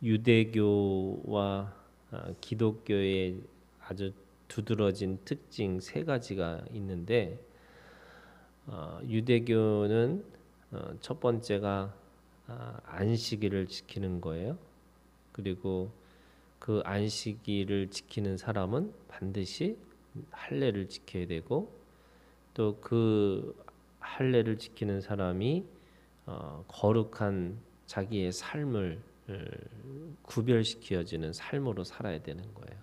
유대교와 기독교의 아주 두드러진 특징 세 가지가 있는데, 유대교는 첫 번째가 안식일을 지키는 거예요. 그리고 그 안식일을 지키는 사람은 반드시 할례를 지켜야 되고, 또 그 할례를 지키는 사람이 거룩한 자기의 삶을 구별시켜지는 삶으로 살아야 되는 거예요.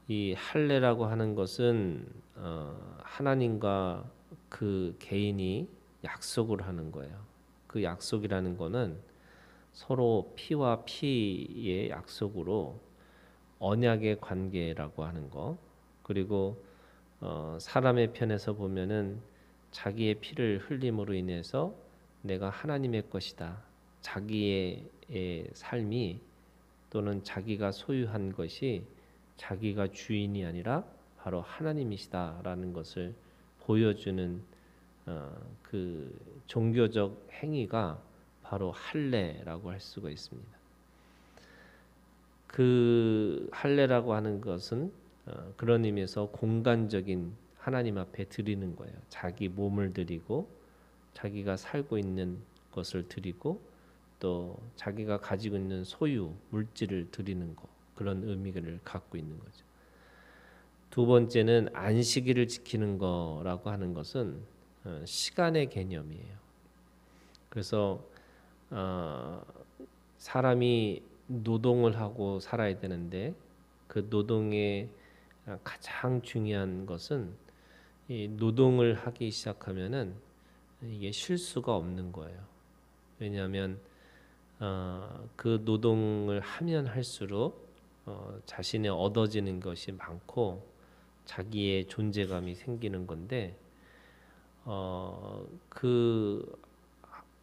이 할례라고 하는 것은 하나님과 그 개인이 약속을 하는 거예요. 그 약속이라는 거는 서로 피와 피의 약속으로 언약의 관계라고 하는 거. 그리고 사람의 편에서 보면은 자기의 피를 흘림으로 인해서 내가 하나님의 것이다. 자기의 삶이 또는 자기가 소유한 것이 자기가 주인이 아니라 바로 하나님이시다라는 것을 보여주는 그 종교적 행위가 바로 할례라고 할 수가 있습니다. 그 할례라고 하는 것은 그런 의미에서 공간적인 하나님 앞에 드리는 거예요. 자기 몸을 드리고 자기가 살고 있는 것을 드리고 또 자기가 가지고 있는 소유 물질을 드리는 것, 그런 의미를 갖고 있는 거죠. 두 번째는 안식일을 지키는 거라고 하는 것은 시간의 개념이에요. 그래서 사람이 노동을 하고 살아야 되는데 그 노동의 가장 중요한 것은 이 노동을 하기 시작하면은 이게 쉴 수가 없는 거예요. 왜냐하면 그 노동을 하면 할수록 자신의 얻어지는 것이 많고 자기의 존재감이 생기는 건데, 그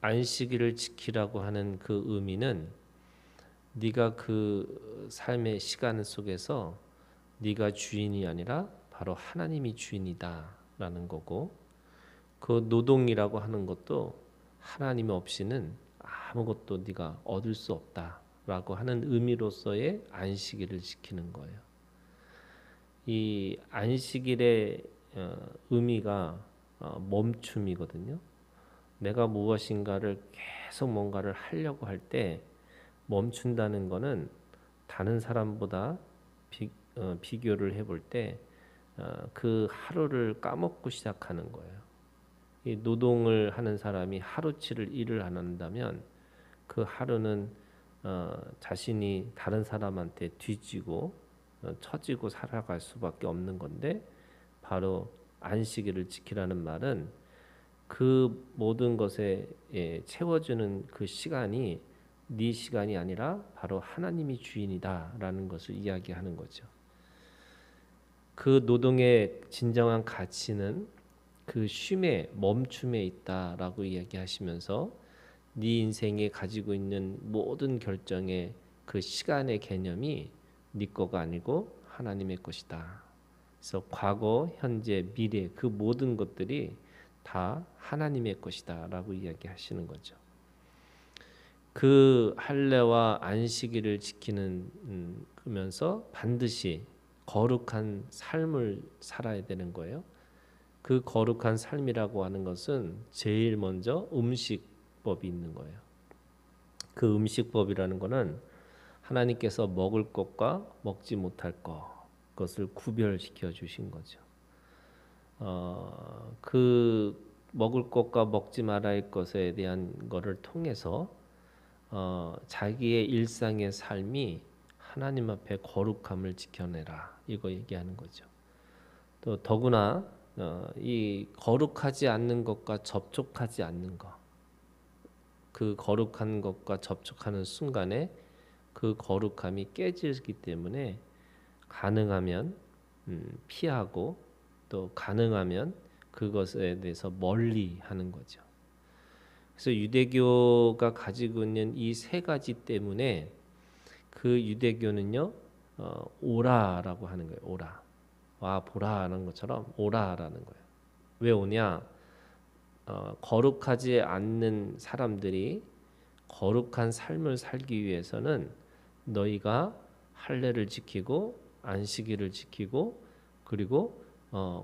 안식일을 지키라고 하는 그 의미는 네가 그 삶의 시간 속에서 네가 주인이 아니라 바로 하나님이 주인이다라는 거고, 그 노동이라고 하는 것도 하나님 없이는 아무것도 네가 얻을 수 없다라고 하는 의미로서의 안식일을 지키는 거예요. 이 안식일의 의미가 멈춤이거든요. 내가 무엇인가를 계속 뭔가를 하려고 할 때 멈춘다는 것은 다른 사람보다 비교를 해볼 때 그 하루를 까먹고 시작하는 거예요. 이 노동을 하는 사람이 하루치를 일을 안 한다면 그 하루는 자신이 다른 사람한테 뒤지고 처지고 살아갈 수밖에 없는 건데, 바로 안식일을 지키라는 말은 그 모든 것에 채워주는 그 시간이 네 시간이 아니라 바로 하나님이 주인이다라는 것을 이야기하는 거죠. 그 노동의 진정한 가치는 그 쉼에 멈춤에 있다라고 이야기하시면서 네 인생에 가지고 있는 모든 결정의 그 시간의 개념이 네 거가 아니고 하나님의 것이다. 그래서 과거, 현재, 미래 그 모든 것들이 다 하나님의 것이다라고 이야기하시는 거죠. 그 할례와 안식일을 지키는 그러면서 반드시 거룩한 삶을 살아야 되는 거예요. 그 거룩한 삶이라고 하는 것은 제일 먼저 음식법이 있는 거예요. 그 음식법이라는 것은 하나님께서 먹을 것과 먹지 못할 것을 구별시켜 주신 거죠. 그 먹을 것과 먹지 말아야 할 것에 대한 것을 통해서 자기의 일상의 삶이 하나님 앞에 거룩함을 지켜내라, 이거 얘기하는 거죠. 또 더구나 이 거룩하지 않는 것과 접촉하지 않는 것, 그 거룩한 것과 접촉하는 순간에 그 거룩함이 깨지기 때문에 가능하면 피하고 또 가능하면 그것에 대해서 멀리 하는 거죠. 그래서 유대교가 가지고 있는 이 세 가지 때문에 그 유대교는요, 오라라고 하는 거예요. 오라. 와 보라라는 것처럼 오라라는 거예요. 왜 오냐? 거룩하지 않는 사람들이 거룩한 삶을 살기 위해서는 너희가 할례를 지키고 안식일을 지키고 그리고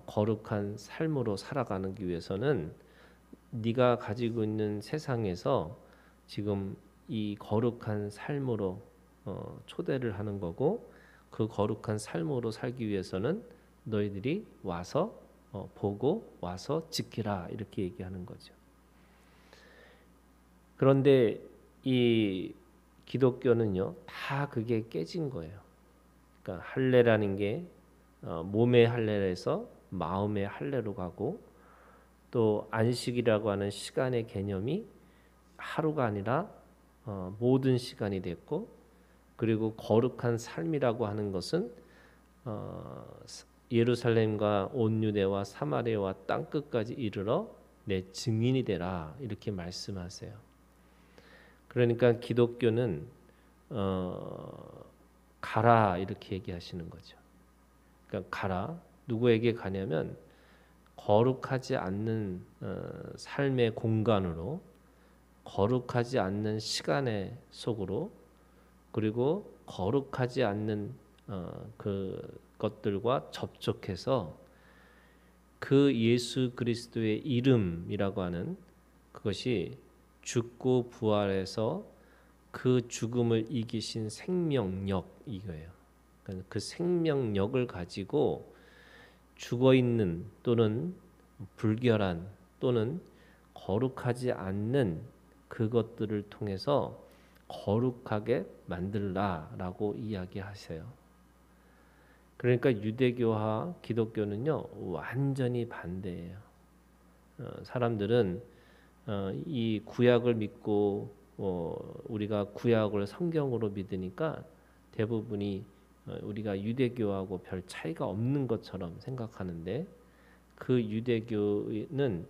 거룩한 삶으로 살아가기 위해서는 네가 가지고 있는 세상에서 지금 이 거룩한 삶으로 초대를 하는 거고 그 거룩한 삶으로 살기 위해서는 너희들이 와서 보고 와서 지키라 이렇게 얘기하는 거죠. 그런데 이 기독교는요 다 그게 깨진 거예요. 그러니까 할례라는 게 몸의 할례에서 마음의 할례로 가고 또 안식이라고 하는 시간의 개념이 하루가 아니라 모든 시간이 됐고 그리고 거룩한 삶이라고 하는 것은 예루살렘과 온 유대와 사마리아와 땅 끝까지 이르러 내 증인이 되라 이렇게 말씀하세요. 그러니까 기독교는 가라 이렇게 얘기하시는 거죠. 그러니까 가라 누구에게 가냐면 거룩하지 않는 삶의 공간으로 거룩하지 않는 시간의 속으로 그리고 거룩하지 않는 그 것들과 접촉해서 그 예수 그리스도의 이름이라고 하는 그것이 죽고 부활해서 그 죽음을 이기신 생명력 이거예요. 그러니까 그 생명력을 가지고 죽어 있는 또는 불결한 또는 거룩하지 않는 그것들을 통해서 거룩하게 만들라라고 이야기하세요. 그러니까 유대교와 기독교는요 완전히 반대예요. 사람들은 이 구약을 믿고 우리가 구약을 성경으로 믿으니까 대부분이 우리가 유대교하고 별 차이가 없는 것처럼 생각하는데 그 유대교는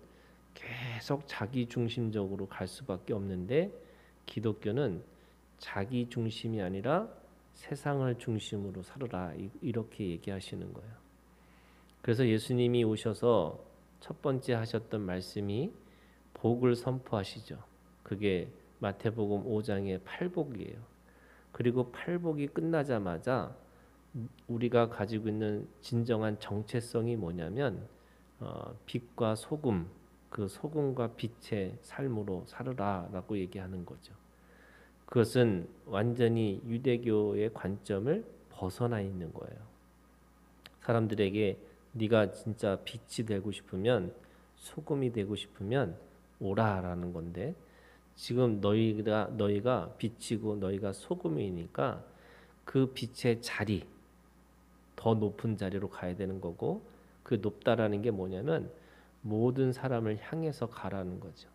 계속 자기 중심적으로 갈 수밖에 없는데 기독교는 자기 중심이 아니라 세상을 중심으로 살아라 이렇게 얘기하시는 거예요. 그래서 예수님이 오셔서 첫 번째 하셨던 말씀이 복을 선포하시죠. 그게 마태복음 5장의 팔복이에요. 그리고 팔복이 끝나자마자 우리가 가지고 있는 진정한 정체성이 뭐냐면 빛과 소금, 그 소금과 빛의 삶으로 살으라라고 얘기하는 거죠. 그것은 완전히 유대교의 관점을 벗어나 있는 거예요. 사람들에게 네가 진짜 빛이 되고 싶으면 소금이 되고 싶으면 오라라는 건데 지금 너희가 빛이고 너희가 소금이니까 그 빛의 자리 더 높은 자리로 가야 되는 거고 그 높다라는 게 뭐냐면 모든 사람을 향해서 가라는 거죠.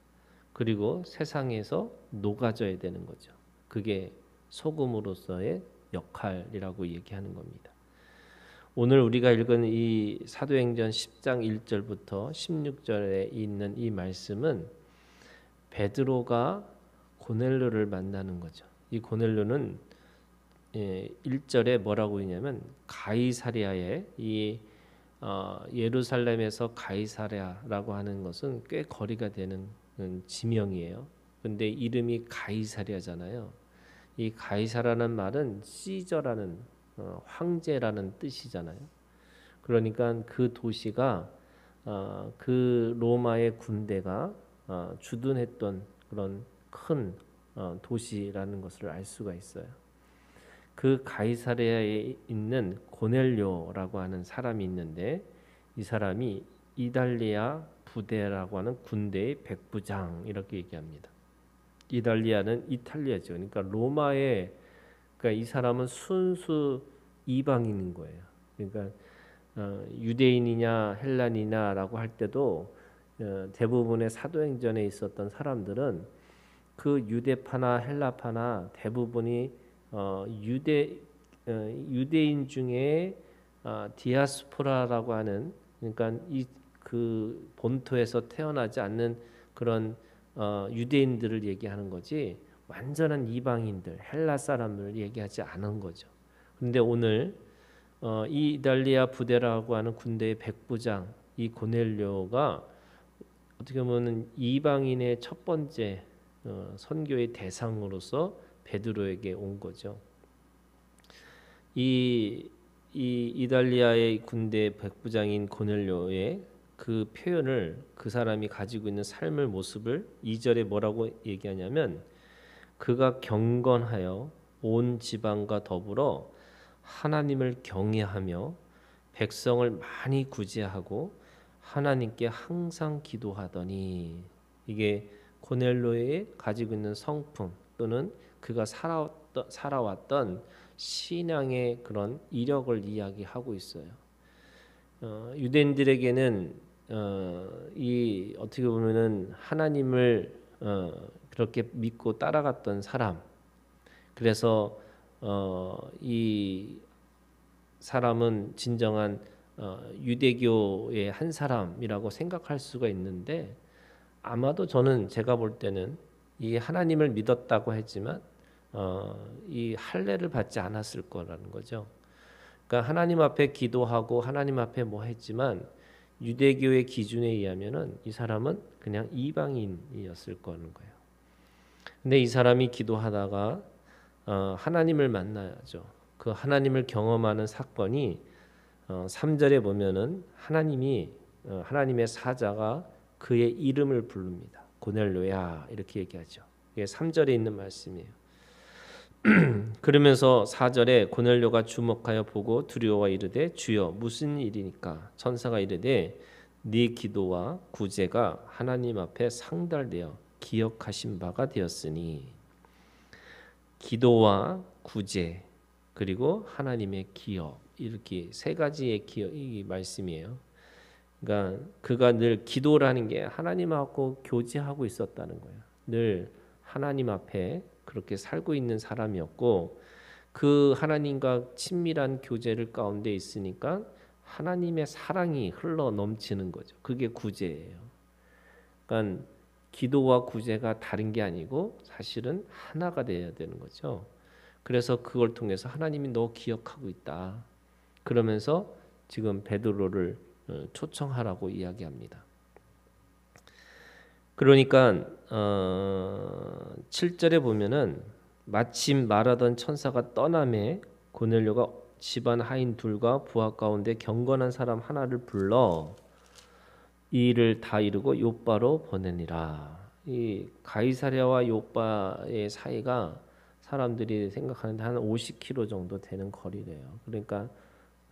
그리고 세상에서 녹아져야 되는 거죠. 그게 소금으로서의 역할이라고 얘기하는 겁니다. 오늘 우리가 읽은 이 사도행전 10장 1절부터 16절에 있는 이 말씀은 베드로가 고넬료를 만나는 거죠. 이 고넬료는 1절에 뭐라고 있냐면 가이사랴에 이 예루살렘에서 가이사랴라고 하는 것은 꽤 거리가 되는 지명이에요. 근데 이름이 가이사랴잖아요. 이 가이사라는 말은 시저라는 황제라는 뜻이잖아요. 그러니까 그 도시가 그 로마의 군대가 주둔했던 그런 큰 도시라는 것을 알 수가 있어요. 그 가이사랴에 있는 고넬료라고 하는 사람이 있는데 이 사람이 이달리아 부대라고 하는 군대의 백부장 이렇게 얘기합니다. 이달리아는 이탈리아죠. 그러니까 로마의 그러니까 이 사람은 순수 이방인인 거예요. 그러니까 유대인이냐 헬라니냐라고 할 때도 대부분의 사도행전에 있었던 사람들은 그 유대파나 헬라파나 대부분이 유대인 중에 디아스포라라고 하는 그러니까 그 본토에서 태어나지 않는 그런 유대인들을 얘기하는 거지 완전한 이방인들 헬라 사람들을 얘기하지 않은 거죠. 그런데 오늘 이 이달리아 부대라고 하는 군대의 백부장 이 고넬료가 어떻게 보면 이방인의 첫 번째 선교의 대상으로서 베드로에게 온 거죠. 이 이달리아의 군대 백부장인 고넬료의 그 표현을 그 사람이 가지고 있는 삶의 모습을 2절에 뭐라고 얘기하냐면 그가 경건하여 온 지방과 더불어 하나님을 경외하며 백성을 많이 구제하고 하나님께 항상 기도하더니 이게 고넬료의 가지고 있는 성품 또는 그가 살아왔던 신앙의 그런 이력을 이야기하고 있어요. 유대인들에게는 이 어떻게 보면은 하나님을 그렇게 믿고 따라갔던 사람, 그래서 이 사람은 진정한 유대교의 한 사람이라고 생각할 수가 있는데 아마도 저는 제가 볼 때는 이 하나님을 믿었다고 했지만 이 할례를 받지 않았을 거라는 거죠. 그러니까 하나님 앞에 기도하고 하나님 앞에 뭐 했지만 유대교의 기준에 의하면은 이 사람은 그냥 이방인이었을 거는 거예요. 근데 이 사람이 기도하다가 하나님을 만나야죠. 그 하나님을 경험하는 사건이 3절에 보면은 하나님의 사자가 그의 이름을 부릅니다. 고넬료야 이렇게 얘기하죠. 이게 3절에 있는 말씀이에요. 그러면서 4절에 고넬료가 주목하여 보고 두려워 이르되 주여 무슨 일이니까 천사가 이르되 네 기도와 구제가 하나님 앞에 상달되어 기억하신 바가 되었으니 기도와 구제 그리고 하나님의 기억 이렇게 세 가지의 기억이 말씀이에요. 그러니까 그가 늘 기도라는 게 하나님하고 교제하고 있었다는 거예요. 늘 하나님 앞에 그렇게 살고 있는 사람이었고 그 하나님과 친밀한 교제를 가운데 있으니까 하나님의 사랑이 흘러 넘치는 거죠. 그게 구제예요. 그러니까 기도와 구제가 다른 게 아니고 사실은 하나가 돼야 되는 거죠. 그래서 그걸 통해서 하나님이 너 기억하고 있다. 그러면서 지금 베드로를 초청하라고 이야기합니다. 그러니까 7절에 보면은 마침 말하던 천사가 떠남에 고넬료가 집안 하인 둘과 부하 가운데 경건한 사람 하나를 불러 이 일을 다 이루고 요바로 보내니라. 이 가이사랴와 요바의 사이가 사람들이 생각하는데 한 50km 정도 되는 거리래요. 그러니까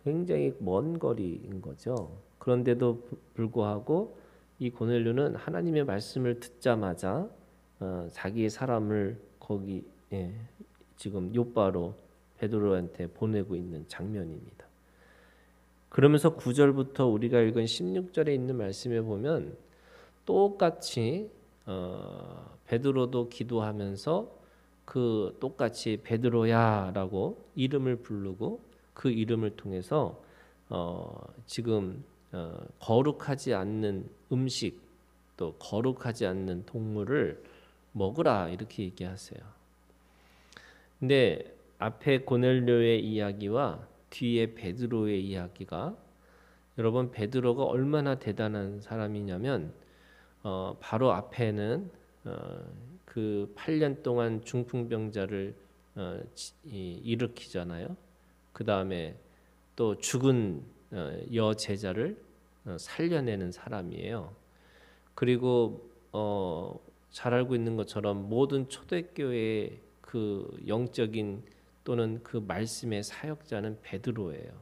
굉장히 먼 거리인 거죠. 그런데도 불구하고 이 고넬료는 하나님의 말씀을 듣자마자 자기의 사람을 거기 지금 요바로 베드로한테 보내고 있는 장면입니다. 그러면서 9절부터 우리가 읽은 16절에 있는 말씀에 보면 똑같이 베드로도 기도하면서 그 똑같이 베드로야라고 이름을 부르고 그 이름을 통해서 지금 거룩하지 않는 음식 또 거룩하지 않는 동물을 먹으라 이렇게 얘기하세요. 근데 앞에 고넬료의 이야기와 뒤에 베드로의 이야기가 여러분 베드로가 얼마나 대단한 사람이냐면 바로 앞에는 그 8년 동안 중풍병자를 일으키잖아요. 그 다음에 또 죽은 여제자를 살려내는 사람이에요. 그리고 잘 알고 있는 것처럼 모든 초대교회의 그 영적인 또는 그 말씀의 사역자는 베드로예요.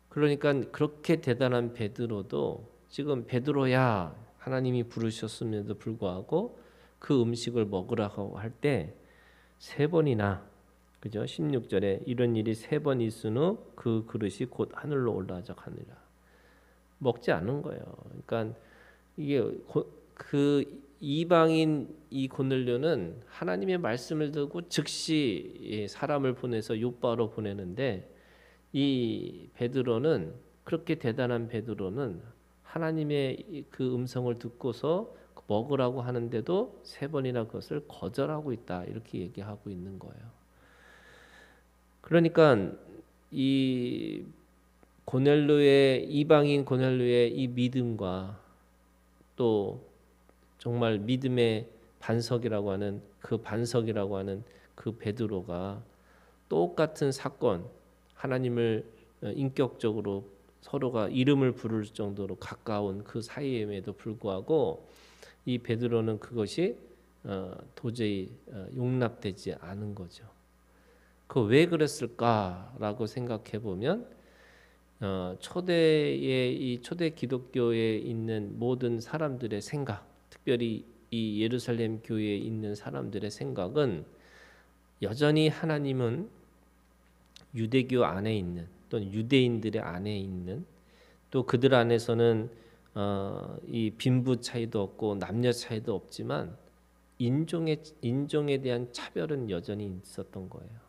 그러니까 그렇게 대단한 베드로도 지금 베드로야 하나님이 부르셨음에도 불구하고 그 음식을 먹으라고 할 때 세 번이나 그죠? 16절에 이런 일이 3번 있은 후 그 그릇이 곧 하늘로 올라가니라. 먹지 않은 거예요. 그러니까 이게 그 이방인 이 고넬료는 하나님의 말씀을 듣고 즉시 사람을 보내서 요바로 보내는데 이 베드로는 그렇게 대단한 베드로는 하나님의 그 음성을 듣고서 먹으라고 하는데도 3번이나 그것을 거절하고 있다 이렇게 얘기하고 있는 거예요. 그러니까 이 고넬료의 이방인 고넬료의 이 믿음과 또 정말 믿음의 반석이라고 하는 그 베드로가 똑같은 사건, 하나님을 인격적으로 서로가 이름을 부를 정도로 가까운 그 사이임에도 불구하고 이 베드로는 그것이 도저히 용납되지 않은 거죠. 그 왜 그랬을까라고 생각해 보면 이 초대 기독교에 있는 모든 사람들의 생각, 특별히 이 예루살렘 교회에 있는 사람들의 생각은 여전히 하나님은 유대교 안에 있는 또는 유대인들의 안에 있는 또 그들 안에서는 이 빈부 차이도 없고 남녀 차이도 없지만 인종에 대한 차별은 여전히 있었던 거예요.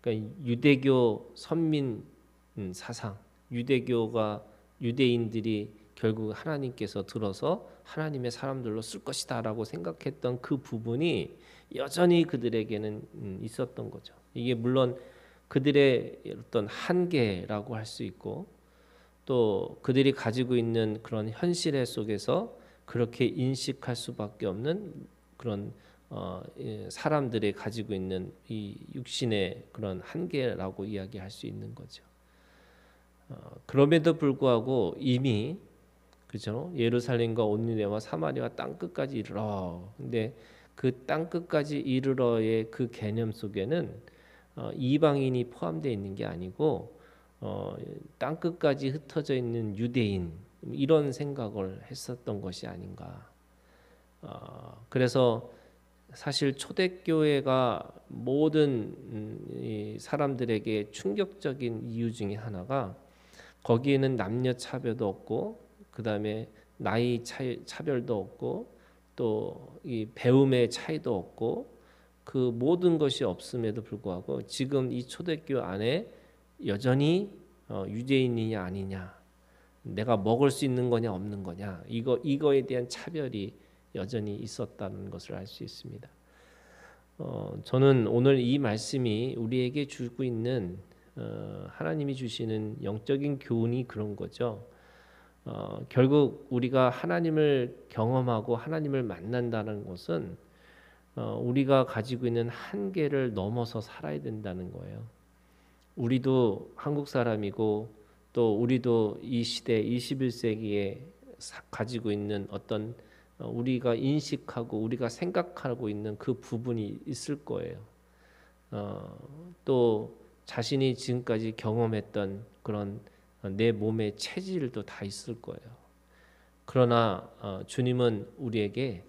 그러니까 유대교 선민 사상, 유대인들이 결국 하나님께서 들어서 하나님의 사람들로 쓸 것이다라고 생각했던 그 부분이 여전히 그들에게는 있었던 거죠. 이게 물론 그들의 어떤 한계라고 할 수 있고 또 그들이 가지고 있는 그런 현실 속에서 그렇게 인식할 수밖에 없는 그런 사람들이 가지고 있는 이 육신의 그런 한계라고 이야기할 수 있는 거죠. 그럼에도 불구하고 이미 그죠? 예루살렘과 온누리와 사마리아 땅 끝까지 이르러. 근데 그 땅 끝까지 이르러의 그 개념 속에는 이방인이 포함되어 있는 게 아니고 땅 끝까지 흩어져 있는 유대인 이런 생각을 했었던 것이 아닌가. 그래서 사실 초대교회가 모든 이 사람들에게 충격적인 이유 중에 하나가 거기에는 남녀 차별도 없고 그 다음에 나이 차별도 없고 또 이 배움의 차이도 없고 그 모든 것이 없음에도 불구하고 지금 이 초대교회 안에 여전히 유대인이냐 아니냐, 내가 먹을 수 있는 거냐 없는 거냐, 이거에 대한 차별이 여전히 있었다는 것을 알 수 있습니다. 저는 오늘 이 말씀이 우리에게 주고 있는 하나님이 주시는 영적인 교훈이 그런 거죠. 결국 우리가 하나님을 경험하고 하나님을 만난다는 것은 우리가 가지고 있는 한계를 넘어서 살아야 된다는 거예요. 우리도 한국 사람이고 또 우리도 이 시대 21세기에 가지고 있는 어떤 우리가 인식하고 우리가 생각하고 있는 그 부분이 있을 거예요. 또 자신이 지금까지 경험했던 그런 내 몸의 체질도 다 있을 거예요. 그러나 주님은 우리에게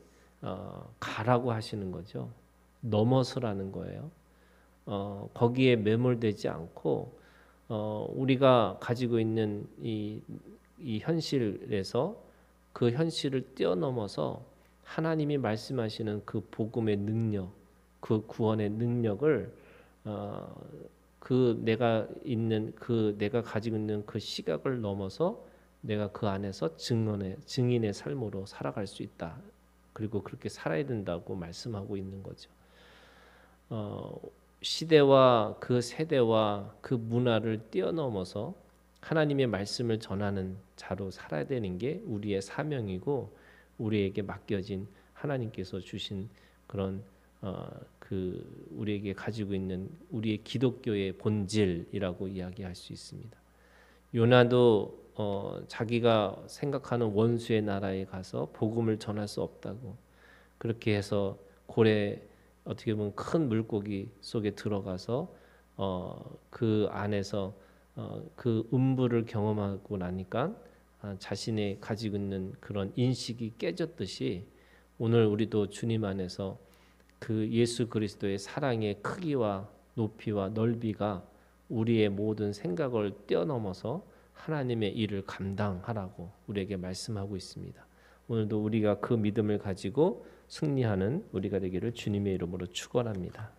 가라고 하시는 거죠. 넘어서라는 거예요. 거기에 매몰되지 않고 우리가 가지고 있는 이 현실에서 그 현실을 뛰어넘어서 하나님이 말씀하시는 그 복음의 능력, 그 구원의 능력을 내가 가지고 있는 그 시각을 넘어서 내가 그 안에서 증인의 삶으로 살아갈 수 있다. 그리고 그렇게 살아야 된다고 말씀하고 있는 거죠. 시대와 그 세대와 그 문화를 뛰어넘어서 하나님의 말씀을 전하는 자로 살아야 되는 게 우리의 사명이고 우리에게 맡겨진 하나님께서 주신 그런 우리에게 가지고 있는 우리의 기독교의 본질이라고 이야기할 수 있습니다. 요나도 자기가 생각하는 원수의 나라에 가서 복음을 전할 수 없다고 그렇게 해서 어떻게 보면 큰 물고기 속에 들어가서 그 안에서 그 음부를 경험하고 나니까 자신의 가지고 있는 그런 인식이 깨졌듯이 오늘 우리도 주님 안에서 그 예수 그리스도의 사랑의 크기와 높이와 넓이가 우리의 모든 생각을 뛰어넘어서 하나님의 일을 감당하라고 우리에게 말씀하고 있습니다. 오늘도 우리가 그 믿음을 가지고 승리하는 우리가 되기를 주님의 이름으로 축원합니다.